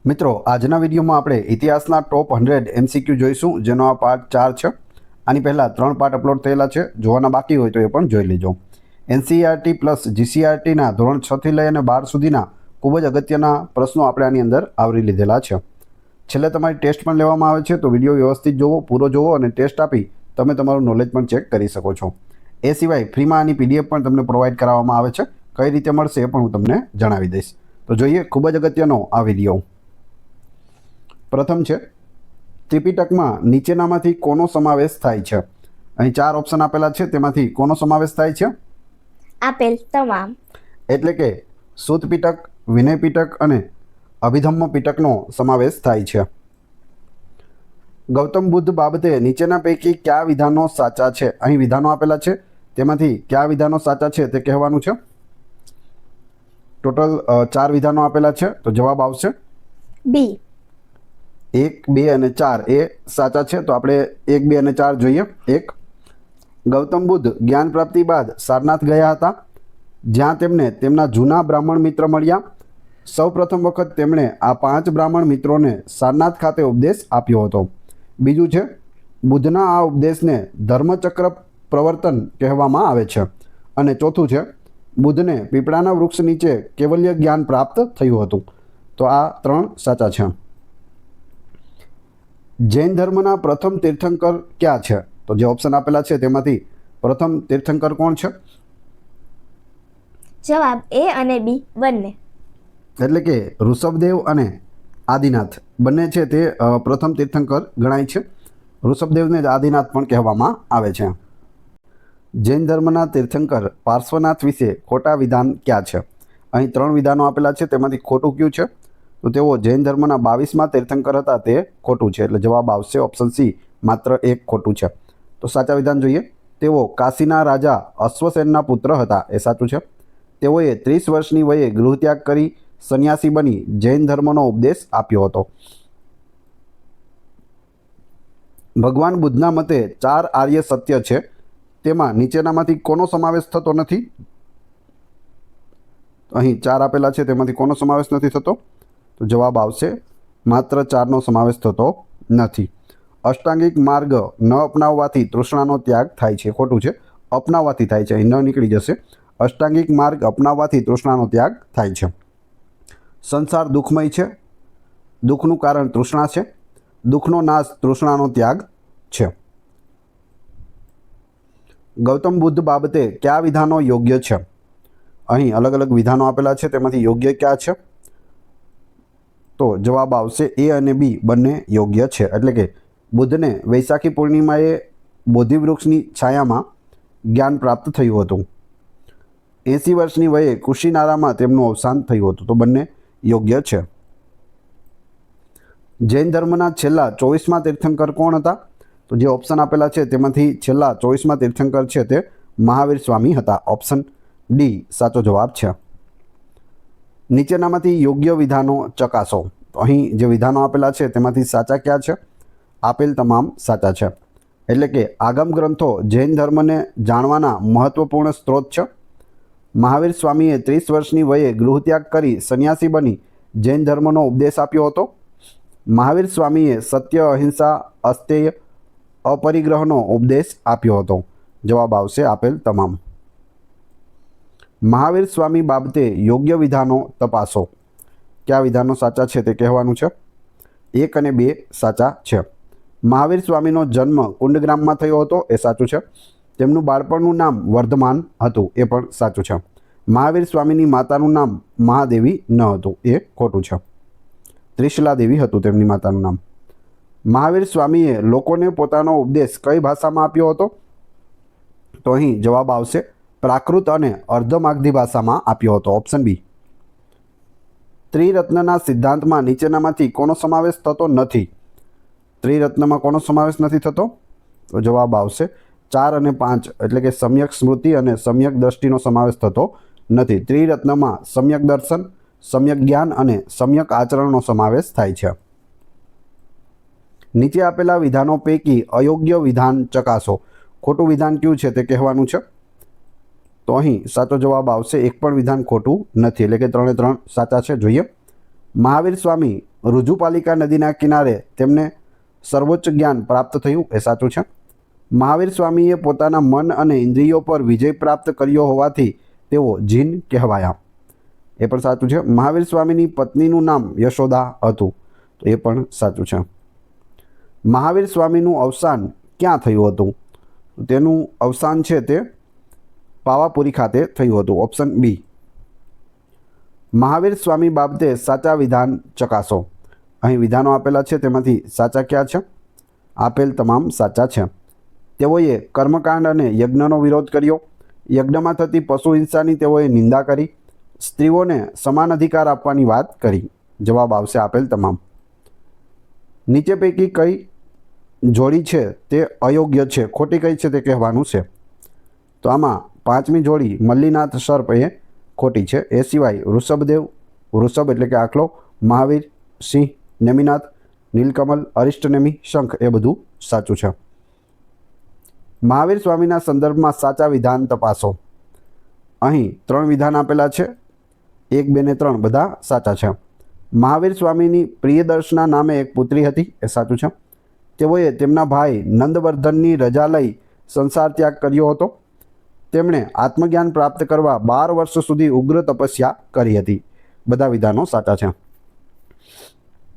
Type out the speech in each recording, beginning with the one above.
મિત્રો આજના વિડીયોમાં આપણે ઇતિહાસના ટોપ 100 MCQ જોઈશું, જેનો આ પાર્ટ 4 છે. આની પહેલાં 3 પાર્ટ અપલોડ થયેલા છે. જોવાના બાકી હોય તો એ પણ જોઈ લેજો. NCERT પ્લસ GCERTના ધોરણ 6 થી લઈ અને 12 સુધીના ખૂબ જ અગત્યના પ્રશ્નો આપણે આની અંદર આવરી લીધેલા છે. છેલ્લે તમારી ટેસ્ટ પણ લેવામાં આવે છે, તો વિડીયો વ્યવસ્થિત જોવો, પૂરો જોવો અને ટેસ્ટ આપી તમે તમારું નોલેજ પણ ચેક કરી શકો છો. એ સિવાય ફ્રીમાં આની PDF પણ તમને પ્રોવાઈડ કરાવવામાં આવે છે. કઈ રીતે મળશે એ પણ હું તમને જણાવી દઈશ. તો જોઈએ ખૂબ જ અગત્યનો આ વિડીયો. પ્રથમ છે, ત્રિપિટકમાં નીચેનામાંથી કોનો સમાવેશ થાય છે? અહીં 4 ઓપ્શન આપેલા છે, તેમાંથી કોનો સમાવેશ થાય છે? આપેલ તમામ. એટલે કે સુત પિટક, વિનય પિટક અને અભિધમ્મ પિટકનો સમાવેશ થાય છે. ગૌતમ બુદ્ધ બાબતે નીચેના પૈકી કયા વિધાનો સાચા છે? અહીં વિધાનો આપેલા છે, તેમાંથી કયા વિધાનો સાચા છે તે કહેવાનું છે. ટોટલ 4 વિધાનો આપેલા છે, તો જવાબ આવશે બી. 1, 2 અને 4 એ સાચા છે. તો આપણે 1, 2 અને 4 જોઈએ. 1, ગૌતમ બુદ્ધ જ્ઞાન પ્રાપ્તિ બાદ સારનાથ ગયા હતા, જ્યાં તેમને તેમના જૂના બ્રાહ્મણ મિત્ર મળ્યા. સૌપ્રથમ વખત તેમણે આ 5 બ્રાહ્મણ મિત્રોને સારનાથ ખાતે ઉપદેશ આપ્યો હતો. બીજું છે, બુદ્ધના આ ઉપદેશને ધર્મચક્ર પ્રવર્તન કહેવામાં આવે છે. અને ચોથું છે, બુદ્ધને પીપળાના વૃક્ષ નીચે કેવલ્ય જ્ઞાન પ્રાપ્ત થયું હતું. તો આ 3 સાચા છે. જૈન ધર્મના પ્રથમ તીર્થંકર ક્યાં છે? તો જે ઓપ્શન આપેલા છે તેમાંથી પ્રથમ તીર્થંકર કોણ છે? જવાબ એ અને બી બંને. એટલે કે ઋષભદેવ અને આદિનાથ બંને છે તે પ્રથમ તીર્થંકર ગણાય છે. ઋષભદેવને જ આદિનાથ પણ કહેવામાં આવે છે. જૈન ધર્મના તીર્થંકર પાર્શ્વનાથ વિશે ખોટા વિધાન ક્યાં છે? અહીં 3 વિધાનો આપેલા છે, તેમાંથી ખોટું કયું છે? તો તેઓ જૈન ધર્મના 22મા તીર્થંકર હતા, તે ખોટું છે. એટલે જવાબ આવશે ઓપ્શન સી, માત્ર 1 ખોટું છે. તો સાચા વિધાન જોઈએ. તેઓ કાશીના રાજા અશ્વસેનના પુત્ર હતા, એ સાચું છે. તેઓએ 30 વર્ષની વયે ગૃહત્યાગ કરી સંન્યાસી બની જૈન ધર્મનો ઉપદેશ આપ્યો હતો. ભગવાન બુદ્ધના મતે 4 આર્ય સત્ય છે, તેમાં નીચેનામાંથી કોનો સમાવેશ થતો નથી? અહીં 4 આપેલા છે, તેમાંથી કોનો સમાવેશ નથી થતો? તો જવાબ આવશે માત્ર 4નો સમાવેશ થતો નથી. અષ્ટાંગિક માર્ગ ન અપનાવવાથી તૃષ્ણાનો ત્યાગ થાય છે, ખોટું છે. અપનાવવાથી થાય છે, અહીં ન નીકળી જશે. અષ્ટાંગિક માર્ગ અપનાવવાથી તૃષ્ણાનો ત્યાગ થાય છે. સંસાર દુઃખમય છે, દુઃખનું કારણ તૃષ્ણા છે. દુઃખનો નાશ તૃષ્ણાનો ત્યાગ છે. ગૌતમ બુદ્ધ બાબતે કયા વિધાનો યોગ્ય છે? અહીં અલગ અલગ વિધાનો આપેલા છે, તેમાંથી યોગ્ય ક્યાં છે? તો જવાબ આવશે એ અને બી બંને યોગ્ય છે. એટલે કે બુદ્ધને વૈશાખી પૂર્ણિમાએ બોધિવૃક્ષની છાયામાં જ્ઞાન પ્રાપ્ત થયું હતું. 80 વર્ષની વયે કુશીનારામાં તેમનું અવસાન થયું હતું. તો બંને યોગ્ય છે. જૈન ધર્મના છેલ્લા 24મા તીર્થંકર કોણ હતા? તો જે ઓપ્શન આપેલા છે તેમાંથી છેલ્લા 24મા તીર્થંકર છે તે મહાવીર સ્વામી હતા. ઓપ્શન ડી સાચો જવાબ છે. નીચેનામાંથી યોગ્ય વિધાનો ચકાસો. તો અહીં જે વિધાનો આપેલા છે તેમાંથી સાચા ક્યાં છે? આપેલ તમામ સાચા છે. એટલે કે આગમ ગ્રંથો જૈન ધર્મને જાણવાના મહત્વપૂર્ણ સ્ત્રોત છે. મહાવીર સ્વામીએ 30 વર્ષની વયે ગૃહત્યાગ કરી સંન્યાસી બની જૈન ધર્મનો ઉપદેશ આપ્યો હતો. મહાવીર સ્વામીએ સત્ય, અહિંસા, અસ્તેય, અપરિગ્રહનો ઉપદેશ આપ્યો હતો. જવાબ આવશે આપેલ તમામ. મહાવીર સ્વામી બાબતે યોગ્ય વિધાનો તપાસો. કયા વિધાનો સાચા છે તે કહેવાનું છે. 1 અને 2 સાચા છે. મહાવીર સ્વામીનો જન્મ કુંડગ્રામમાં થયો હતો, એ સાચું છે. તેમનું બાળપણનું નામ વર્ધમાન હતું, એ પણ સાચું છે. મહાવીર સ્વામીની માતાનું નામ મહાદેવી ન હતું, એ ખોટું છે. ત્રિશલા દેવી હતું તેમની માતાનું નામ. મહાવીર સ્વામીએ લોકોને પોતાનો ઉપદેશ કઈ ભાષામાં આપ્યો હતો? તો અહીં જવાબ આવશે પ્રાકૃત અને અર્ધમાગધી ભાષામાં આપ્યો હતો. Option B. ત્રિરત્નના સિદ્ધાંતમાં નીચેનામાંથી કોનો સમાવેશ થતો નથી? ત્રિરત્નમાં કોનો સમાવેશ નથી થતો? તો જવાબ આવશે 4 અને 5, એટલે કે સમ્યક સ્મૃતિ અને સમ્યક દ્રષ્ટિનો સમાવેશ થતો નથી. ત્રિરત્નમાં સમ્યક દર્શન, સમ્યક જ્ઞાન અને સમ્યક આચરણનો સમાવેશ થાય છે. નીચે આપેલા વિધાનો પૈકી અયોગ્ય વિધાન ચકાસો. ખોટું વિધાન કયું છે તે કહેવાનું છે. તો અહીં સાચો જવાબ આવશે એક પણ વિધાન ખોટું નથી, એટલે કે 3 એ 3 સાચા છે. જોઈએ. મહાવીર સ્વામી રુજુપાલિકા નદીના કિનારે તેમને સર્વોચ્ચ જ્ઞાન પ્રાપ્ત થયું, એ સાચું છે. મહાવીર સ્વામીએ પોતાના મન અને ઇન્દ્રિયો પર વિજય પ્રાપ્ત કર્યો હોવાથી તેઓ જીન કહેવાયા, એ પણ સાચું છે. મહાવીર સ્વામીની પત્નીનું નામ યશોદા હતું, તો એ પણ સાચું છે. મહાવીર સ્વામીનું અવસાન ક્યાં થયું હતું? તેનું અવસાન છે તે પાવાપુરી ખાતે થયું હતું, ઓપ્શન બી. મહાવીર સ્વામી બાબતે સાચા વિધાન ચકાસો. અહીં વિધાનો આપેલા છે, તેમાંથી સાચા ક્યાં છે? આપેલ તમામ સાચા છે. તેઓએ કર્મકાંડ અને યજ્ઞનો વિરોધ કર્યો. યજ્ઞમાં થતી પશુ હિંસાની તેઓએ નિંદા કરી. સ્ત્રીઓને સમાન અધિકાર આપવાની વાત કરી. જવાબ આવશે આપેલ તમામ. નીચે પૈકી કઈ જોડી છે તે અયોગ્ય છે, ખોટી કઈ છે તે કહેવાનું છે. તો આમાં પાંચમી જોડી મલ્લીનાથ સર્પ એ ખોટી છે. એ સિવાય વૃષભદેવ, વૃષભ એટલે કે આખલો, મહાવીર, સિંહ, નેમિનાથ, નીલકમલ, અરિષ્ટનેમી, શંખ એ બધું સાચું છે. મહાવીર સ્વામીના સંદર્ભમાં સાચા વિધાન તપાસો. અહીં 3 વિધાન આપેલા છે, 1, 2 ને 3 બધા સાચા છે. મહાવીર સ્વામીની પ્રિયદર્શના નામે એક પુત્રી હતી, એ સાચું છે. તેઓએ તેમના ભાઈ નંદવર્ધનની રજા લઈ સંસાર ત્યાગ કર્યો હતો. તેમણે આત્મજ્ઞાન પ્રાપ્ત કરવા 12 વર્ષ સુધી ઉગ્ર તપસ્યા કરી હતી. બધા વિધાનો સાચા છે.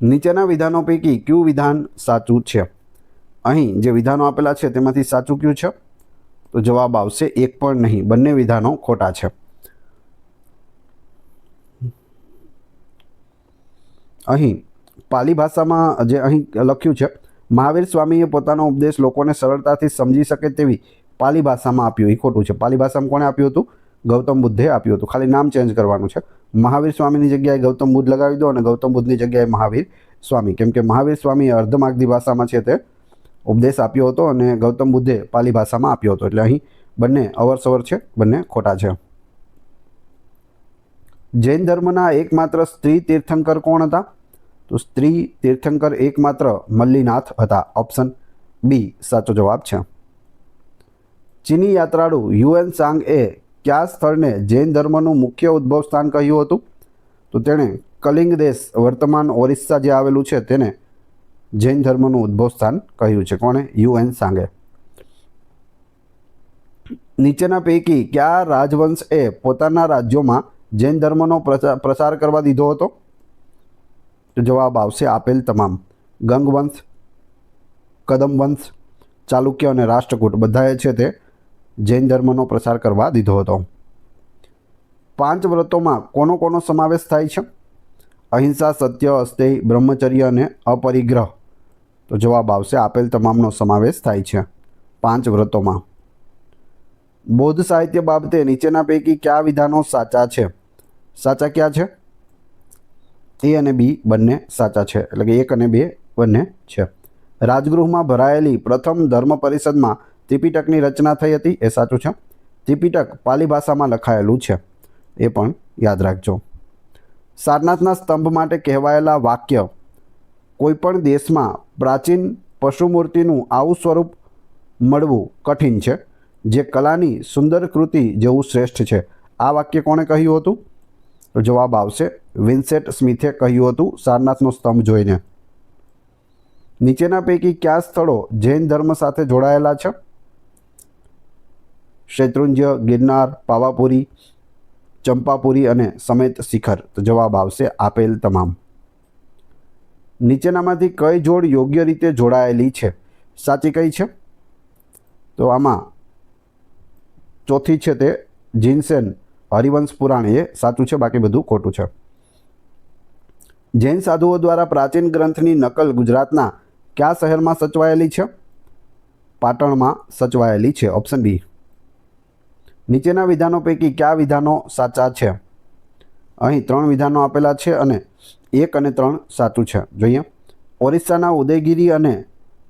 નીચેના વિધાનો પૈકી કયું વિધાન સાચું છે? અહીં જે વિધાનો આપેલા છે તેમાંથી સાચું કયું છે? તો જવાબ આવશે એક પણ નહીં, બંને વિધાનો ખોટા છે. અહીં પાલી ભાષામાં જે અહીં લખ્યું છે, મહાવીર સ્વામીએ પોતાનો ઉપદેશ લોકોને સરળતાથી સમજી શકે તેવી પાલી ભાષામાં આપ્યું, એ ખોટું છે. પાલી ભાષામાં કોણે આપ્યું હતું? ગૌતમ બુદ્ધે આપ્યું હતું. ખાલી નામ ચેન્જ કરવાનું છે. મહાવીર સ્વામીની જગ્યાએ ગૌતમ બુદ્ધ લગાવી દો અને ગૌતમ બુદ્ધની જગ્યાએ મહાવીર સ્વામી, કેમ કે મહાવીર સ્વામીએ અર્ધમાગધી ભાષામાં છે તે ઉપદેશ આપ્યો હતો અને ગૌતમ બુદ્ધે પાલી ભાષામાં આપ્યો હતો. એટલે અહીં બંને અવરસવર છે, બંને ખોટા છે. જૈન ધર્મના એકમાત્ર સ્ત્રી તીર્થંકર કોણ હતા? તો સ્ત્રી તીર્થંકર એકમાત્ર મલ્લીનાથ હતા, ઓપ્શન બી સાચો જવાબ છે. ચીની યાત્રાળુ યુએન સાંગ એ કયા સ્થળને જૈન ધર્મનું મુખ્ય ઉદ્ભવ સ્થાન કહ્યું હતું? તો તેણે કલિંગ દેશ, વર્તમાન ઓરિસ્સા જે આવેલું છે, તેને જૈન ધર્મનું ઉદ્ભવ સ્થાન કહ્યું છે. કોણે? યુએન સાંગે. નીચેના પૈકી કયા રાજવંશ એ પોતાના રાજ્યોમાં જૈન ધર્મનો પ્રસાર કરવા દીધો હતો? તો જવાબ આવશે આપેલ તમામ. ગંગવંશ, કદમવંશ, ચાલુક્ય અને રાષ્ટ્રકૂટ બધાએ છે તે જૈન ધર્મનો પ્રસાર કરવા દીધો હતો. 5 વ્રતોમાં કોનો કોનો સમાવેશ થાય છે? અહિંસા, સત્ય, અસ્તેય, બ્રહ્મચર્ય અને અપરિગ્રહ. તો જવાબ આવશે આપેલ તમામનો સમાવેશ થાય છે 5 વ્રતોમાં. બૌદ્ધ સાહિત્ય બાબતે નીચેના પૈકી કયા વિધાનો સાચા છે? સાચા ક્યાં છે? એ અને બી બંને સાચા છે, એટલે કે 1 અને 2 બંને છે. રાજગૃહમાં ભરાયેલી પ્રથમ ધર્મ પરિષદમાં ત્રિપિટકની રચના થઈ હતી, એ સાચું છે. ત્રિપિટક પાલી ભાષામાં લખાયેલું છે, એ પણ યાદ રાખજો. સારનાથના સ્તંભ માટે કહેવાયેલા વાક્ય: કોઈપણ દેશમાં પ્રાચીન પશુમૂર્તિનું આવું સ્વરૂપ મળવું કઠિન છે, જે કલાની સુંદર કૃતિ જેવું શ્રેષ્ઠ છે. આ વાક્ય કોણે કહ્યું હતું? તો જવાબ આવશે વિન્સેન્ટ સ્મિથે કહ્યું હતું સારનાથનો સ્તંભ જોઈને. નીચેના પૈકી કયા સ્થળો જૈન ધર્મ સાથે જોડાયેલા છે? શૈત્રુંજ્ય, ગિરનાર, પાવાપુરી, ચંપાપુરી અને સમેત શિખર. તો જવાબ આવશે આપેલ તમામ. નીચેનામાંથી કઈ જોડ યોગ્ય રીતે જોડાયેલી છે? સાચી કઈ છે? તો આમાં ચોથી છે તે જીનસેન હરિવંશ પુરાણ, એ સાચું છે, બાકી બધું ખોટું છે. જૈન સાધુઓ દ્વારા પ્રાચીન ગ્રંથની નકલ ગુજરાતના કયા શહેરમાં સચવાયેલી છે? પાટણમાં સચવાયેલી છે, ઓપ્શન બી. નીચેના વિધાનો પૈકી કયા વિધાનો સાચા છે? અહીં 3 વિધાનો આપેલા છે અને 1 અને 3 સાચું છે. જોઈએ. ઓરિસ્સાના ઉદયગીરી અને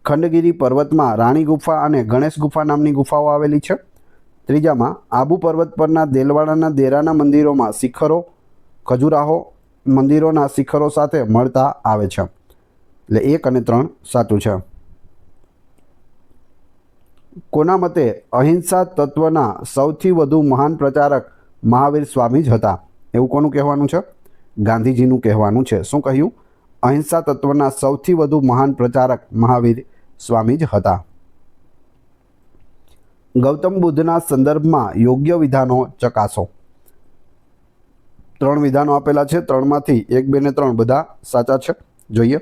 ખંડગીરી પર્વતમાં રાણી ગુફા અને ગણેશ ગુફા નામની ગુફાઓ આવેલી છે. ત્રીજામાં આબુ પર્વત પરના દેલવાડાના દેરાના મંદિરોમાં શિખરો ખજુરાહો મંદિરોના શિખરો સાથે મળતા આવે છે. એટલે 1 અને 3 સાચું છે. કોના મતે અહિંસા તત્વના સૌથી વધુ મહાન પ્રચારક મહાવીર સ્વામી જ હતા? એવું કોનું કહેવાનું છે? ગાંધીજીનું કહેવાનું છે. શું કહ્યું? અહિંસા તત્વના સૌથી વધુ મહાન પ્રચારક મહાવીર સ્વામી જ હતા. ગૌતમ બુદ્ધના સંદર્ભમાં યોગ્ય વિધાનો ચકાસો. 3 વિધાનો આપેલા છે, 3માંથી 1, 2 ને 3 બધા સાચા છે. જોઈએ.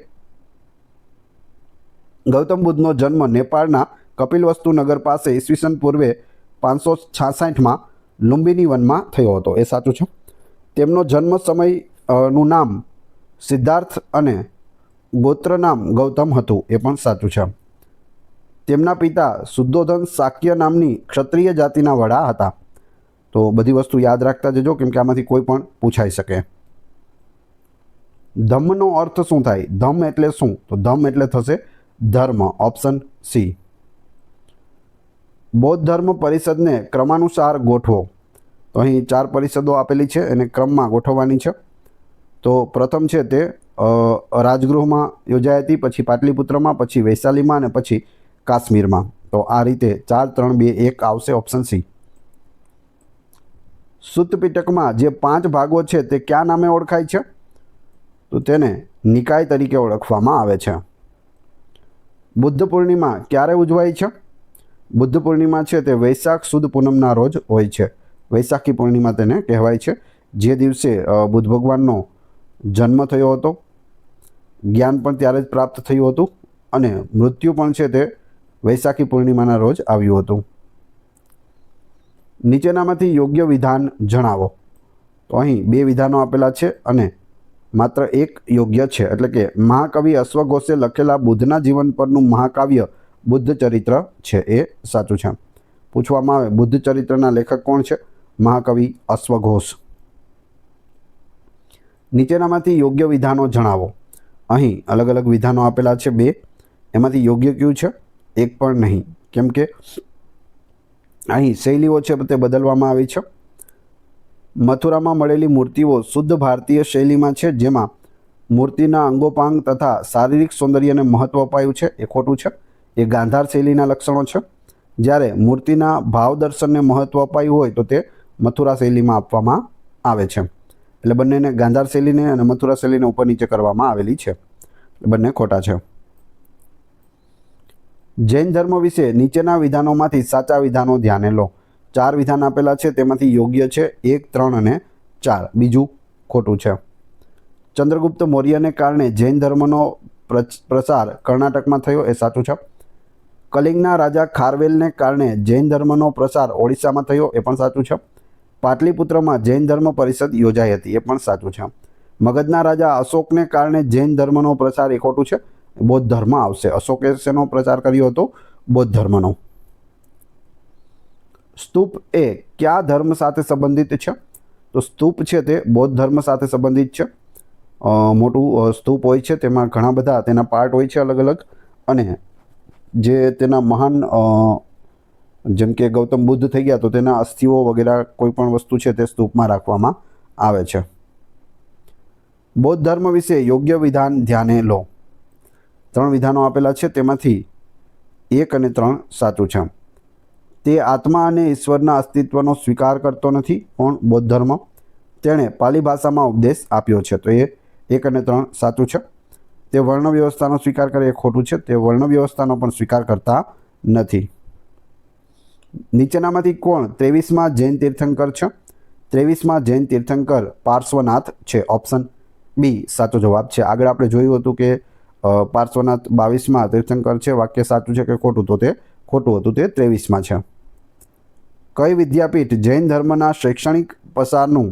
ગૌતમ બુદ્ધનો જન્મ નેપાળના કપિલવસ્તુ નગર પાસે ઈસવીસન પૂર્વે 566માં લુંબિની વનમાં થયો હતો. એ સાચું છે. તેમનો જન્મ સમયનું નામ સિદ્ધાર્થ અને ગોત્ર નામ ગૌતમ હતું. એ પણ સાચું છે. તેમના પિતા શુદ્ધોધન શાક્ય નામની ક્ષત્રિય જાતિના વડા હતા. તો બધી વસ્તુ યાદ રાખતા જજો, કેમ કે આમાંથી કોઈ પણ પૂછાઈ શકે. ધમ્મનો અર્થ શું થાય? ધમ્મ એટલે શું? તો ધમ્મ એટલે થશે ધર્મ. Option C. બૌદ્ધ ધર્મ પરિષદને ક્રમાનુસાર ગોઠવો. તો અહીં 4 પરિષદો આપેલી છે, એને ક્રમમાં ગોઠવવાની છે. તો પ્રથમ છે તે રાજગૃહમાં યોજાઈ હતી, પછી પાટલીપુત્રમાં, પછી વૈશાલીમાં અને પછી કાશ્મીરમાં. તો આ રીતે 4, 3, 2, 1 આવશે. Option C. સુત્ત પિટકમાં જે 5 ભાગો છે તે કયા નામે ઓળખાય છે? તો તેને નિકાય તરીકે ઓળખવામાં આવે છે. બુદ્ધ પૂર્ણિમા ક્યારે ઉજવાય છે? બુદ્ધ પૂર્ણિમા છે તે વૈશાખ સુદ પૂનમના રોજ હોય છે. વૈશાખી પૂર્ણિમા તેને કહેવાય છે, જે દિવસે બુદ્ધ ભગવાનનો જન્મ થયો હતો, જ્ઞાન પણ ત્યારે જ પ્રાપ્ત થયું હતું અને મૃત્યુ પણ છે તે વૈશાખી પૂર્ણિમાના રોજ આવ્યું હતું. નીચેનામાંથી યોગ્ય વિધાન જણાવો. તો અહીં 2 વિધાનો આપેલા છે અને માત્ર 1 યોગ્ય છે. એટલે કે મહાકવિ અશ્વઘોષે લખેલા બુદ્ધના જીવન પરનું મહાકાવ્ય બુદ્ધ ચરિત્ર છે. એ સાચું છે. પૂછવામાં આવે બુદ્ધ ચરિત્રના લેખક કોણ છે? મહાકવિ અશ્વઘોષ. નીચેનામાંથી યોગ્ય વિધાનો જણાવો. અહીં અલગ અલગ વિધાનો આપેલા છે 2. એમાંથી યોગ્ય કયું છે? 1 પણ નહીં, કેમ કે અહીં શૈલીઓ છે તે બદલવામાં આવી છે. મથુરામાં મળેલી મૂર્તિઓ શુદ્ધ ભારતીય શૈલીમાં છે, જેમાં મૂર્તિના અંગોપાંગ તથા શારીરિક સૌંદર્યને મહત્ત્વ અપાયું છે. એ ખોટું છે. એ ગાંધાર શૈલીના લક્ષણો છે. જ્યારે મૂર્તિના ભાવ દર્શનને મહત્ત્વ અપાયું હોય તો તે મથુરા શૈલીમાં આપવામાં આવે છે. એટલે બંનેને ગાંધાર શૈલીને અને મથુરા શૈલીને ઉપર નીચે કરવામાં આવેલી છે. બંને ખોટા છે. જૈન ધર્મ વિશે નીચેના વિધાનોમાંથી સાચા વિધાનો ધ્યાને લો. 4 વિધાન આપેલા છે, તેમાંથી યોગ્ય છે 1, 3 અને 4. બીજું ખોટું છે. ચંદ્રગુપ્ત મૌર્યને કારણે જૈન ધર્મનો પ્રસાર કર્ણાટકમાં થયો. એ સાચું છે. કલિંગના રાજા ખારવેલને કારણે જૈન ધર્મનો પ્રસાર ઓડિશામાં થયો. એ પણ સાચું છે. પાટલીપુત્રમાં જૈન ધર્મ પરિષદ યોજાઈ હતી. એ પણ સાચું છે. મગધના રાજા અશોકને કારણે જૈન ધર્મનો પ્રસાર એ ખોટું છે. બૌદ્ધ ધર્મ આવશે. અશોકે શેનો પ્રચાર કર્યો હતો? બૌદ્ધ ધર્મનો. સ્તૂપ એ કયા ધર્મ સાથે સંબંધિત છે? તો સ્તૂપ છે તે બૌદ્ધ ધર્મ સાથે સંબંધિત છે. મોટું સ્તૂપ હોય છે, તેમાં ઘણા બધા તેના પાર્ટ હોય છે અલગ અલગ, અને જે તેના મહાન જેમ કે ગૌતમ બુદ્ધ થઈ ગયા તો તેના અસ્થિઓ વગેરે કોઈ પણ વસ્તુ છે તે સ્તૂપમાં રાખવામાં આવે છે. બૌદ્ધ ધર્મ વિશે યોગ્ય વિધાન ધ્યાને લો. 3 વિધાનો આપેલા છે, તેમાંથી 1 અને 3 સાચું છે. તે આત્મા અને ઈશ્વરના અસ્તિત્વનો સ્વીકાર કરતો નથી. પણ બૌદ્ધ ધર્મ તેણે પાલી ભાષામાં ઉપદેશ આપ્યો છે. તો એ 1 અને 3 સાચું છે. તે વર્ણ વ્યવસ્થાનો સ્વીકાર કરે એ ખોટું છે. તે વર્ણ વ્યવસ્થાનો પણ સ્વીકાર કરતા નથી. નીચેનામાંથી કોણ 23માં જૈન તીર્થંકર છે? 23માં જૈન તીર્થંકર પાર્શ્વનાથ છે. ઓપ્શન બી સાચો જવાબ છે. આગળ આપણે જોયું હતું કે પાર્શ્વનાથ 22માં તીર્થંકર છે. વાક્ય સાચું છે કે ખોટું? તો તે ખોટું હતું. તે 23માં છે. કઈ વિદ્યાપીઠ જૈન ધર્મના શૈક્ષણિક પ્રસારનું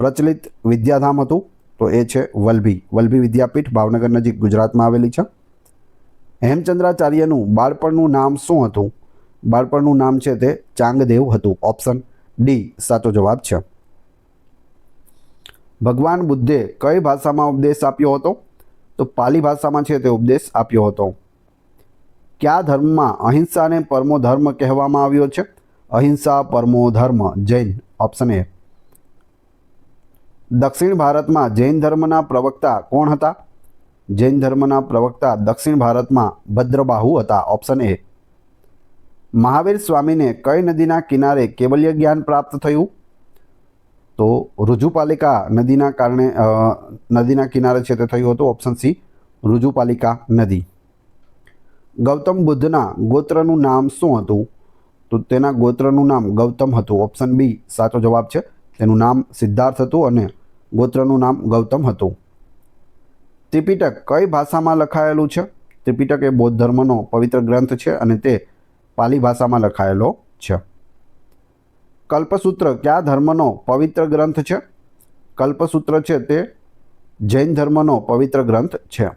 પ્રચલિત વિદ્યાધામ હતું? તો એ છે વલ્લભી. વલ્લભી વિદ્યાપીઠ ભાવનગર નજીક ગુજરાતમાં આવેલી છે. હેમચંદ્રાચાર્યનું બાળપણનું નામ શું હતું? બાળપણનું નામ છે તે ચાંગદેવ હતું. ઓપ્શન ડી સાચો જવાબ છે. ભગવાન બુદ્ધે કઈ ભાષામાં ઉપદેશ આપ્યો હતો? તો પાલી ભાષામાં છે તે ઉપદેશ આપ્યો હતો. કયા ધર્મમાં અહિંસાને પરમો ધર્મ કહેવામાં આવ્યો છે? અહિંસા પરમો ધર્મ જૈન. Option A. દક્ષિણ ભારતમાં જૈન ધર્મના પ્રવક્તા કોણ હતા? જૈન ધર્મના પ્રવક્તા દક્ષિણ ભારતમાં ભદ્રબાહુ હતા. Option A. મહાવીર સ્વામીને કઈ નદીના કિનારે કેવલ્ય જ્ઞાન પ્રાપ્ત થયું? તો રુજુપાલિકા નદીના કારણે નદીના કિનારે છે તે થયું હતું. ઓપ્શન સી રુજુપાલિકા નદી. ગૌતમ બુદ્ધના ગોત્રનું નામ શું હતું? તો તેના ગોત્રનું નામ ગૌતમ હતું. ઓપ્શન બી સાચો જવાબ છે. તેનું નામ સિદ્ધાર્થ હતું અને ગોત્રનું નામ ગૌતમ હતું. ત્રિપિટક કઈ ભાષામાં લખાયેલું છે? ત્રિપિટક એ બૌદ્ધ ધર્મનો પવિત્ર ગ્રંથ છે અને તે પાલી ભાષામાં લખાયેલો છે. કલ્પસૂત્ર કયા ધર્મનો પવિત્ર ગ્રંથ છે? કલ્પસૂત્ર છે તે જૈન ધર્મનો પવિત્ર ગ્રંથ છે.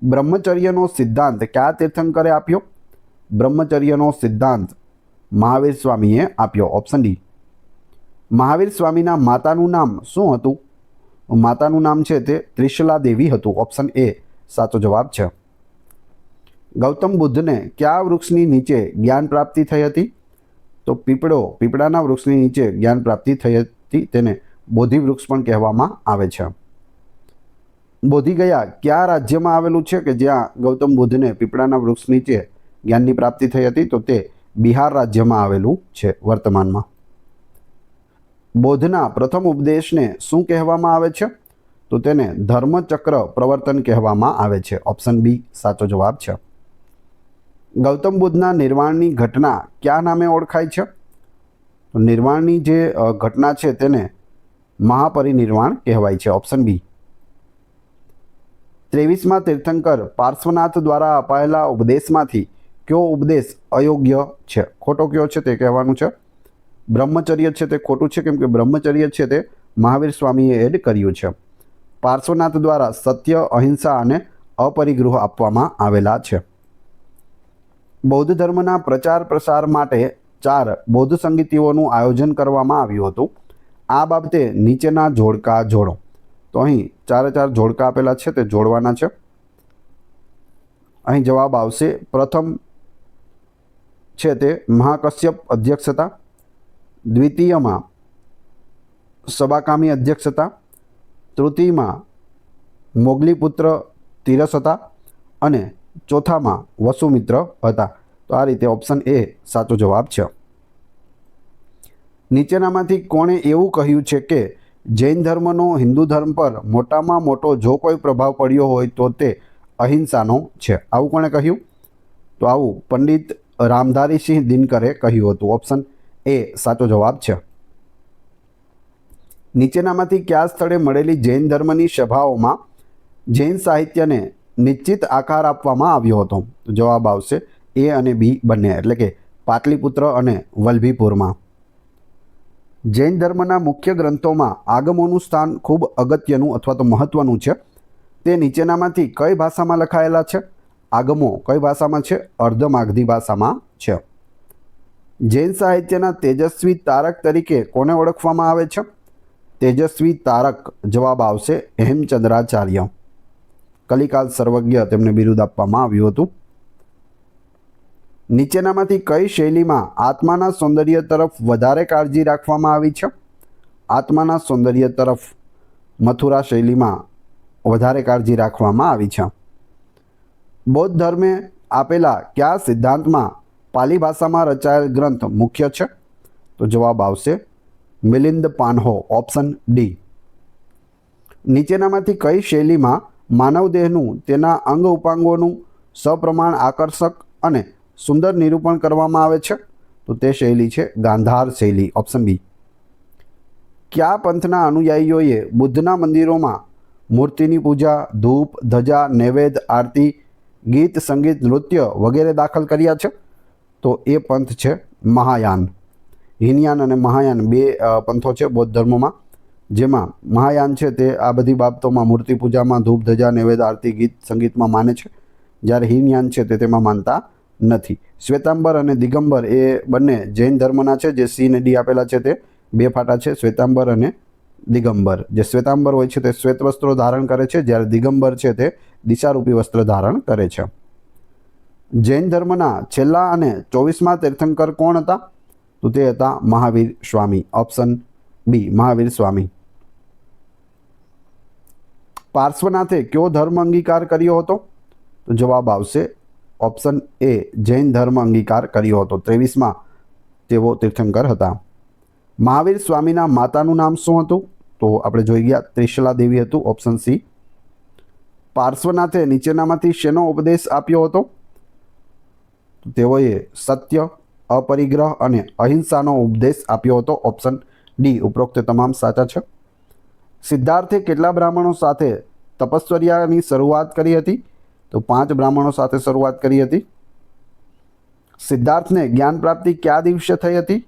બ્રહ્મચર્યનો સિદ્ધાંત કયા તીર્થંકરે આપ્યો? બ્રહ્મચર્યનો સિદ્ધાંત મહાવીર સ્વામીએ આપ્યો. Option D. મહાવીર સ્વામીના માતાનું નામ શું હતું? માતાનું નામ છે તે ત્રિશલા દેવી હતું. ઓપ્શન એ સાચો જવાબ છે. ગૌતમ બુદ્ધને કયા વૃક્ષની નીચે જ્ઞાન પ્રાપ્તિ થઈ હતી? તો પીપળાના વૃક્ષની નીચે જ્ઞાન પ્રાપ્તિ થઈ હતી. તેને બોધિ વૃક્ષ પણ કહેવામાં આવે છે. બોધિગયા કયા રાજ્યમાં આવેલું છે કે જ્યાં ગૌતમ બુદ્ધને પીપળાના વૃક્ષ નીચે જ્ઞાનની પ્રાપ્તિ થઈ હતી? તો તે બિહાર રાજ્યમાં આવેલું છે વર્તમાનમાં. બૌદ્ધના પ્રથમ ઉપદેશને શું કહેવામાં આવે છે? તો તેને ધર્મચક્ર પ્રવર્તન કહેવામાં આવે છે. ઓપ્શન બી સાચો જવાબ છે. ગૌતમ બુદ્ધના નિર્વાણની ઘટના કયા નામે ઓળખાય છે? તો નિર્વાણની જે ઘટના છે તેને મહાપરિનિર્વાણ કહેવાય છે. Option B. 23મા તીર્થંકર પાર્શ્વનાથ દ્વારા અપાયેલા ઉપદેશમાંથી કયો ઉપદેશ અયોગ્ય છે? ખોટો કયો છે તે કહેવાનું છે. બ્રહ્મચર્ય છે તે ખોટું છે, કેમ કે બ્રહ્મચર્ય છે તે મહાવીર સ્વામીએ એડ કર્યું છે. પાર્શ્વનાથ દ્વારા સત્ય, અહિંસા અને અપરિગ્રહ આપવામાં આવેલા છે. બૌદ્ધ ધર્મના પ્રચાર પ્રસાર માટે 4 બૌદ્ધ સંગીતીઓનું આયોજન કરવામાં આવ્યું હતું. આ બાબતે નીચેના જોડકા જોડો. તો અહીં 4 જોડકા આપેલા છે તે જોડવાના છે. અહીં જવાબ આવશે. પ્રથમ છે તે મહાકશ્યપ અધ્યક્ષતા, દ્વિતીયમાં સબાકામી અધ્યક્ષતા, તૃતીયમાં મોગલીપુત્ર તિરસ હતા અને ચોથામાં વસુમિત્ર હતા. તો આ રીતે ઓપ્શન એ સાચો જવાબ છે. નીચેનામાંથી કોણે એવું કહ્યું છે કે જૈન ધર્મનો હિન્દુ ધર્મ પર મોટામાં મોટો જો કોઈ પ્રભાવ પડ્યો હોય તો તે અહિંસાનો છે? આવું કોણે કહ્યું? તો આવું પંડિત રામધારીસિંહ દિનકરે કહ્યું હતું. ઓપ્શન એ સાચો જવાબ છે. નીચેનામાંથી કયા સ્થળે મળેલી જૈન ધર્મની સભાઓમાં જૈન સાહિત્યને નિશ્ચિત આકાર આપવામાં આવ્યો હતો? તો જવાબ આવશે એ અને બી બંને, એટલે કે પાટલીપુત્ર અને વલ્લભીપુરમાં. જૈન ધર્મના મુખ્ય ગ્રંથોમાં આગમોનું સ્થાન ખૂબ અગત્યનું અથવા તો મહત્વનું છે. તે નીચેનામાંથી કઈ ભાષામાં લખાયેલા છે? આગમો કઈ ભાષામાં છે? અર્ધમાગધી ભાષામાં છે. જૈન સાહિત્યના તેજસ્વી તારક તરીકે કોને ઓળખવામાં આવે છે? તેજસ્વી તારક જવાબ આવશે હેમચંદ્રાચાર્ય. કલિકાલ સર્વજ્ઞ તેમને બિરુદ આપવામાં આવ્યું હતું. નીચેનામાંથી કઈ શૈલીમાં આત્માના સૌંદર્ય તરફ વધારે કાળજી રાખવામાં આવી છે? આત્માના સૌંદર્ય તરફ મથુરા શૈલીમાં વધારે કાળજી રાખવામાં આવી છે. બૌદ્ધ ધર્મે આપેલા કયા સિદ્ધાંતમાં પાલી ભાષામાં રચાયેલ ગ્રંથ મુખ્ય છે? તો જવાબ આવશે મિલિંદ પાનહો. Option D. નીચેનામાંથી કઈ શૈલીમાં માનવ દેહનું તેના અંગ ઉપાંગોનું સપ્રમાણ આકર્ષક અને સુંદર નિરૂપણ કરવામાં આવે છે? તો તે શૈલી છે ગાંધાર શૈલી. Option B. કયા પંથના અનુયાયીઓએ બુદ્ધના મંદિરોમાં મૂર્તિની પૂજા, ધૂપ, ધજા, નૈવેદ્ય, આરતી, ગીત, સંગીત, નૃત્ય વગેરે દાખલ કર્યા છે? તો એ પંથ છે મહાયાન. હિનયાન અને મહાયાન 2 પંથો છે બૌદ્ધ ધર્મમાં, જેમાં મહાયાન છે તે આ બધી બાબતોમાં મૂર્તિ પૂજામાં, ધૂપ, ધજા, નૈવેદ્ય, આરતી, ગીત, સંગીતમાં માને છે, જ્યારે હિનયાન છે તે તેમાં માનતા નથી. શ્વેતાંબર અને દિગંબર એ બંને જૈન ધર્મના છે. જે સી અને ડી આપેલા છે તે 2 ફાટા છે, શ્વેતાંબર અને દિગંબર. જે શ્વેતાંબર હોય છે તે શ્વેત વસ્ત્રો ધારણ કરે છે, જ્યારે દિગંબર છે તે દિશારૂપી વસ્ત્ર ધારણ કરે છે. જૈન ધર્મના છેલ્લા અને 24મા તીર્થંકર કોણ હતા? તો તે હતા મહાવીર સ્વામી. Option B Mahavir Swami. પાર્શ્વનાથે કયો ધર્મ અંગીકાર કર્યો હતો? તો જવાબ આવશે ઓપ્શન એ જૈન ધર્મ અંગીકાર કર્યો હતો. 23મા તેઓ તીર્થંકર હતા. મહાવીર સ્વામીના માતાનું નામ શું હતું? તો આપણે જોઈ ગયા ત્રિશલા દેવી હતું, ઓપ્શન સી. પાર્શ્વનાથે નીચેનામાંથી શેનો ઉપદેશ આપ્યો હતો? તો તેઓએ સત્ય, અપરિગ્રહ અને અહિંસાનો ઉપદેશ આપ્યો હતો, ઓપ્શન ડી. ઉપરોક્ત તમામ સાચા છે. સિદ્ધાર્થે કેટલા બ્રાહ્મણો સાથે તપશ્ચર્યાની શરૂઆત કરી હતી? તો 5 બ્રાહ્મણો સાથે શરૂઆત કરી હતી. સિદ્ધાર્થને જ્ઞાન પ્રાપ્તિ કયા દિવસે થઈ હતી?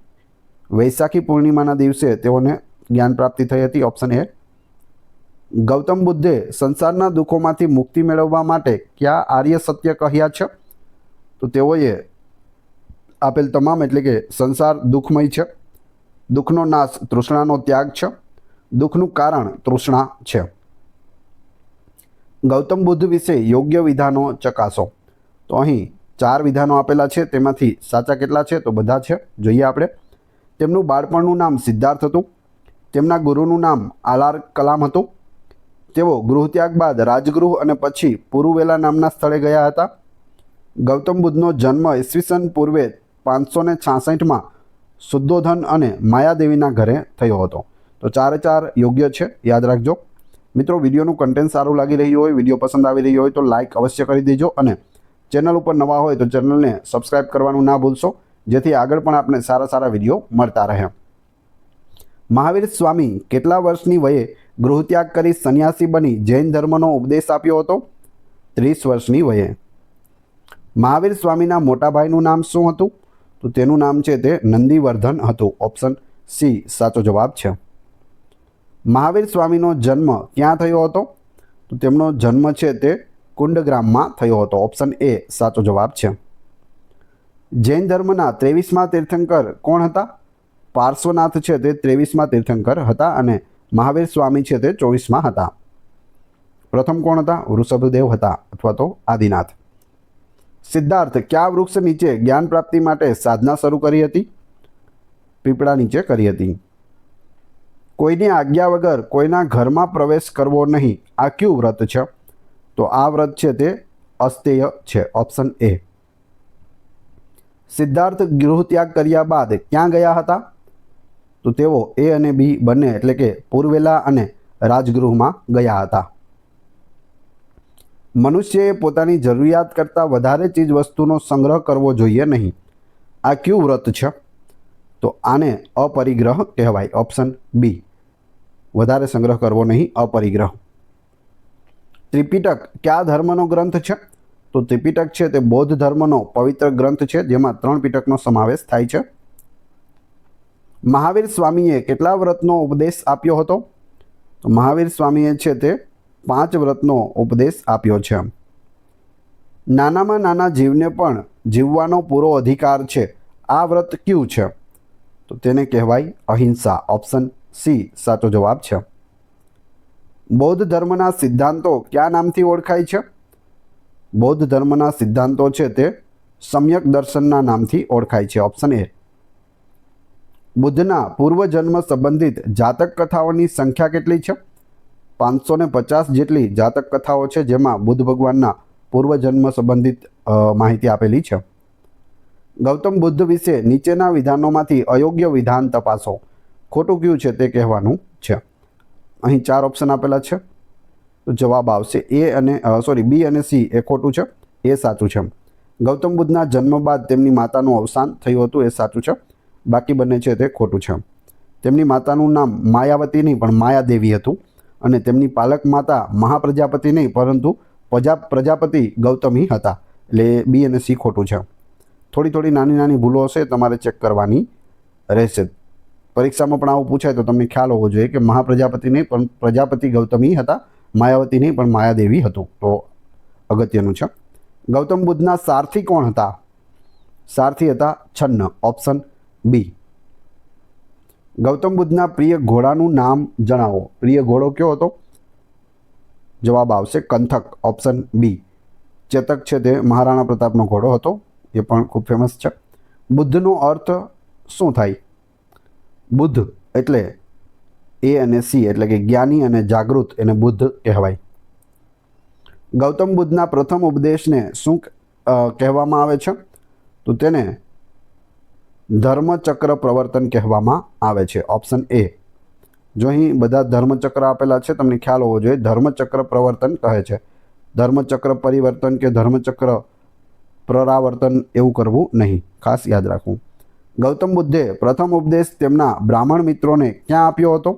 વૈશાખી પૂર્ણિમાના દિવસે તેઓને જ્ઞાન પ્રાપ્તિ થઈ હતી, ઓપ્શન એ. ગૌતમ બુદ્ધે સંસારના દુઃખોમાંથી મુક્તિ મેળવવા માટે કયા આર્ય સત્ય કહ્યા છે? તો તેઓએ આપેલ તમામ, એટલે કે સંસાર દુઃખમય છે, દુઃખનો નાશ તૃષ્ણાનો ત્યાગ છે, દુઃખનું કારણ તૃષ્ણા છે. ગૌતમ બુદ્ધ વિશે યોગ્ય વિધાનો ચકાસો. તો અહીં 4 વિધાનો આપેલા છે, તેમાંથી સાચા કેટલા છે? તો બધા છે. જોઈએ આપણે. તેમનું બાળપણનું નામ સિદ્ધાર્થ હતું. તેમના ગુરુનું નામ આલાર કલામ હતું. તેઓ ગૃહત્યાગ બાદ રાજગૃહ અને પછી પુરુવેલા નામના સ્થળે ગયા હતા. ગૌતમ બુદ્ધનો જન્મ ઈસવીસન પૂર્વે 566માં શુદ્ધોધન અને માયાદેવીના ઘરે થયો હતો. તો 4 યોગ્ય છે, યાદ રાખજો. મિત્રો, વિડીયોનું કન્ટેન્ટ સારું લાગી રહ્યું હોય, વિડીયો પસંદ આવી રહ્યો હોય તો લાઇક અવશ્ય કરી દેજો અને ચેનલ ઉપર નવા હોય તો ચેનલને સબસ્ક્રાઈબ કરવાનું ના ભૂલશો, જેથી આગળ પણ આપણે સારા વિડીયો મળતા રહે. મહાવીર સ્વામી કેટલા વર્ષની વયે ગૃહત્યાગ કરી સંન્યાસી બની જૈન ધર્મનો ઉપદેશ આપ્યો હતો? 30 વર્ષની વયે. મહાવીર સ્વામીના મોટા ભાઈનું નામ શું હતું? તો તેનું નામ છે તે નંદીવર્ધન હતું, ઓપ્શન સી સાચો જવાબ છે. મહાવીર સ્વામીનો જન્મ ક્યાં થયો હતો? તો તેમનો જન્મ છે તે કુંડગ્રામમાં થયો હતો, ઓપ્શન એ સાચો જવાબ છે. જૈન ધર્મના 23મા તીર્થંકર કોણ હતા? પાર્શ્વનાથ છે તે 23મા તીર્થંકર હતા અને મહાવીર સ્વામી છે તે 24મા હતા. પ્રથમ કોણ હતા? વૃષભદેવ હતા અથવા તો આદિનાથ. સિદ્ધાર્થ કયા વૃક્ષ નીચે જ્ઞાન પ્રાપ્તિ માટે સાધના શરૂ કરી હતી? પીપળા નીચે કરી હતી. કોઈની આજ્ઞા વગર કોઈના ઘરમાં પ્રવેશ કરવો નહીં, આ કયું વ્રત છે? તો આ વ્રત છે તે અસ્તેય છે, ઓપ્શન એ. સિદ્ધાર્થ ગૃહત્યાગ કર્યા બાદ ક્યાં ગયા હતા? તો તેઓ એ અને બી બંને, એટલે કે પુરવેલા અને રાજગૃહમાં ગયા હતા. મનુષ્યએ પોતાની જરૂરિયાત કરતાં વધારે ચીજ વસ્તુનો સંગ્રહ કરવો જોઈએ નહીં, આ કયું વ્રત છે? તો આને અપરિગ્રહ કહેવાય, ઓપ્શન બી. વધારે સંગ્રહ કરવો નહીં, અપરિગ્રહ. ત્રિપિટક કયા ધર્મનો ગ્રંથ છે? તો ત્રિપિટક છે તે બૌદ્ધ ધર્મનો પવિત્ર ગ્રંથ છે, જેમાં 3 પિટકનો સમાવેશ થાય છે. મહાવીર સ્વામીએ કેટલા વ્રતનો ઉપદેશ આપ્યો હતો? તો મહાવીર સ્વામીએ છે તે 5 વ્રતનો ઉપદેશ આપ્યો છે. નાનામાં નાના જીવને પણ જીવવાનો પૂરો અધિકાર છે, આ વ્રત કયું છે? તો તેને કહેવાય અહિંસા, ઓપ્શન સી સાચો જવાબ છે. બૌદ્ધ ધર્મના સિદ્ધાંતો કયા નામથી ઓળખાય છે? બૌદ્ધ ધર્મના સિદ્ધાંતો છે તે સમ્યક દર્શનના નામથી ઓળખાય છે, ઓપ્શન એ. બુદ્ધના પૂર્વજન્મ સંબંધિત જાતક કથાઓની સંખ્યા કેટલી છે? 550 જેટલી જાતક કથાઓ છે, જેમાં બુદ્ધ ભગવાનના પૂર્વજન્મ સંબંધિત માહિતી આપેલી છે. ગૌતમ બુદ્ધ વિશે નીચેના વિધાનોમાંથી અયોગ્ય વિધાન તપાસો. ખોટું કયું છે તે કહેવાનું છે. અહીં 4 ઓપ્શન આપેલા છે, તો જવાબ આવશે બી અને સી એ ખોટું છે, એ સાચું છે. ગૌતમ બુદ્ધના જન્મ બાદ તેમની માતાનું અવસાન થયું હતું, એ સાચું છે. બાકી બંને છે તે ખોટું છે. તેમની માતાનું નામ માયાવતી નહીં પણ માયાદેવી હતું અને તેમની પાલક માતા મહાપ્રજાપતિ નહીં પરંતુ પ્રજાપતિ ગૌતમી હતા, એટલે બી અને સી ખોટું છે. થોડી નાની ભૂલો હશે, તમારે ચેક કરવાની રહેશે. પરીક્ષામાં પણ આવું પૂછાય તો તમને ખ્યાલ હોવો જોઈએ કે મહાપ્રજાપતિ નહીં પણ પ્રજાપતિ ગૌતમી હતા, માયાવતી નહીં પણ માયાદેવી હતું, તો અગત્યનું છે. ગૌતમ બુદ્ધના સારથી કોણ હતા? સારથી હતા છન્ન, ઓપ્શન બી. ગૌતમ બુદ્ધના પ્રિય ઘોડાનું નામ જણાવો. પ્રિય ઘોડો કયો હતો? જવાબ આવશે કંથક, ઓપ્શન બી. ચેતક છે તે મહારાણા પ્રતાપનો ઘોડો હતો, એ પણ ખૂબ ફેમસ છે. બુદ્ધનો અર્થ શું થાય? બુદ્ધ એટલે એ અને સી, એટલે કે જ્ઞાની અને જાગૃત, એને બુદ્ધ કહેવાય. ગૌતમ બુદ્ધના પ્રથમ ઉપદેશને શું કહેવામાં આવે છે? તો તેને ધર્મચક્ર પ્રવર્તન કહેવામાં આવે છે? Option A. જો અહીં બધા ધર્મચક્ર આપેલા છે, તમને ખ્યાલ હોવો જોઈએ. ધર્મચક્ર પ્રવર્તન કહે છે. ધર્મચક્ર પરિવર્તન કે ધર્મચક્ર પ્રરાવર્તન એવું કરવું નહીં, ખાસ યાદ રાખવું. ગૌતમ બુદ્ધે પ્રથમ ઉપદેશ તેમના બ્રાહ્મણ મિત્રોને ક્યાં આપ્યો હતો?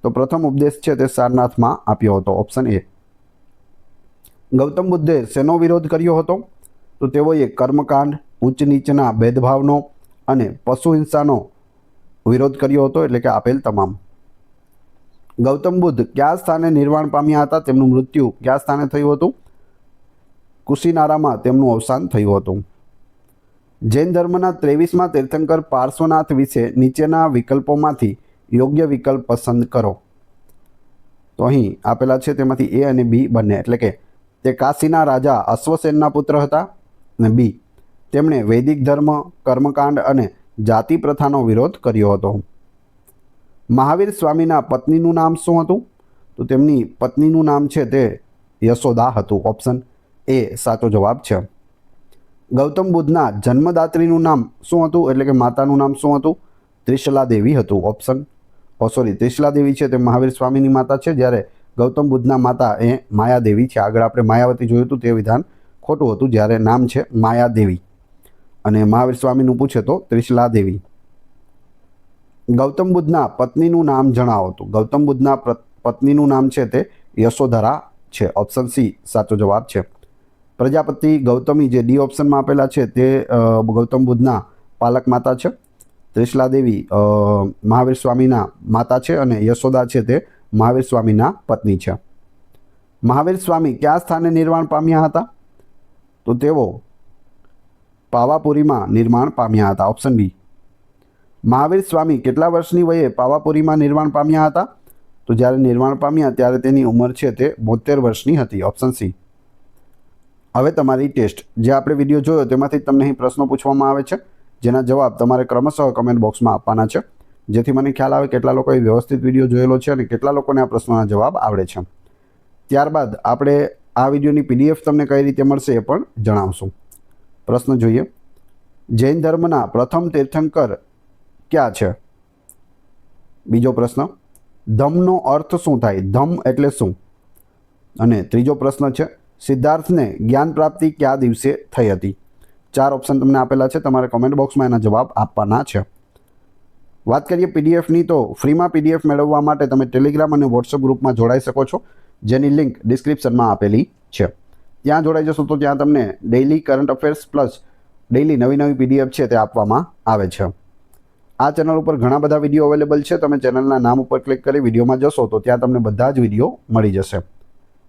તો પ્રથમ ઉપદેશ છે તે સારનાથમાં આપ્યો હતો. Option A. ગૌતમ બુદ્ધે શેનો વિરોધ કર્યો હતો? તો તેઓએ કર્મકાંડ, ઉચ્ચ નીચના ભેદભાવનો અને પશુ હિંસાનો વિરોધ કર્યો હતો, એટલે કે આપેલ તમામ. ગૌતમ બુદ્ધ કયા સ્થાને નિર્વાણ પામ્યા હતા? તેમનું મૃત્યુ કયા સ્થાને થયું હતું? કુશીનારામાં તેમનું અવસાન થયું હતું. જૈન ધર્મના 23મા તીર્થંકર પાર્શ્વનાથ વિશે નીચેના વિકલ્પોમાંથી યોગ્ય વિકલ્પ પસંદ કરો. તો અહીં આપેલા છે તેમાંથી એ અને બી બંને, એટલે કે તે કાશીના રાજા અશ્વસેનના પુત્ર હતા, અને બી તેમણે વૈદિક ધર્મ, કર્મકાંડ અને જાતિ પ્રથાનો વિરોધ કર્યો હતો. મહાવીર સ્વામીના પત્નીનું નામ શું હતું? તો તેમની પત્નીનું નામ છે તે યશોદા હતું. ઓપ્શન એ સાચો જવાબ છે. ગૌતમ બુદ્ધના જન્મદાત્રીનું નામ શું હતું? એટલે કે માતાનું નામ શું હતું? ત્રિશલા દેવી હતું. ત્રિશલા દેવી છે તે મહાવીર સ્વામીની માતા છે, જ્યારે ગૌતમ બુદ્ધના માતા એ માયાદેવી છે. આગળ આપણે માયાવતી જોયું હતું, તે વિધાન ખોટું હતું, જ્યારે નામ છે માયાદેવી, અને મહાવીર સ્વામીનું પૂછે તો ત્રિશલા દેવી. ગૌતમ બુદ્ધના પત્નીનું નામ જણાવો. તો ગૌતમ બુદ્ધના પત્નીનું નામ છે તે યશોધરા છે. ઓપ્શન સી સાચો જવાબ છે. પ્રજાપતિ ગૌતમી જે ડી ઓપ્શનમાં આપેલા છે તે ગૌતમ બુદ્ધના પાલક માતા છે. ત્રિશલા દેવી મહાવીર સ્વામીના માતા છે, અને યશોદા છે તે મહાવીર સ્વામીના પત્ની છે. મહાવીર સ્વામી કયા સ્થાને નિર્વાણ પામ્યા હતા? તો તેઓ પાવાપુરીમાં નિર્વાણ પામ્યા હતા. Option B. મહાવીર સ્વામી કેટલા વર્ષની વયે પાવાપુરીમાં નિર્વાણ પામ્યા હતા? તો જ્યારે નિર્વાણ પામ્યા ત્યારે તેની ઉંમર છે તે 72 વર્ષની હતી. Option C. હવે તમારી ટેસ્ટ, જે આપણે વિડીયો જોયો તેમાંથી તમને અહીં પ્રશ્નો પૂછવામાં આવે છે, જેના જવાબ તમારે ક્રમશઃ કમેન્ટ બોક્સમાં આપવાના છે, જેથી મને ખ્યાલ આવે કેટલા લોકોએ વ્યવસ્થિત વિડીયો જોયેલો છે અને કેટલા લોકોને આ પ્રશ્નોના જવાબ આવડે છે. ત્યારબાદ આપણે આ વિડીયોની PDF તમને કઈ રીતે મળશે એ પણ જણાવશું. પ્રશ્ન જોઈએ. જૈન ધર્મના પ્રથમ તીર્થંકર ક્યાં છે? બીજો પ્રશ્ન, ધમ્મનો અર્થ શું થાય? ધમ્મ એટલે શું? અને ત્રીજો પ્રશ્ન છે, સિદ્ધાર્થને જ્ઞાન પ્રાપ્તિ કયા દિવસે થઈ હતી? 4 ઓપ્શન તમને આપેલા છે, તમારે કમેન્ટ બોક્સમાં એના જવાબ આપવાના છે. વાત કરીએ PDFની, તો ફ્રીમાં PDF મેળવવા માટે તમે ટેલિગ્રામ અને વોટ્સઅપ ગ્રુપમાં જોડાઈ શકો છો, જેની લિંક ડિસ્ક્રિપ્શનમાં આપેલી છે. ત્યાં જોડાઈ જશો તો ત્યાં તમને daily current affairs plus daily નવી PDF છે તે આપવામાં આવે છે. આ ચેનલ ઉપર ઘણા બધા વિડીયો અવેલેબલ છે. તમે ચેનલના નામ ઉપર ક્લિક કરી વિડીયોમાં જશો તો ત્યાં તમને બધા જ વિડીયો મળી જશે.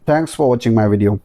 Thanks for watching my video.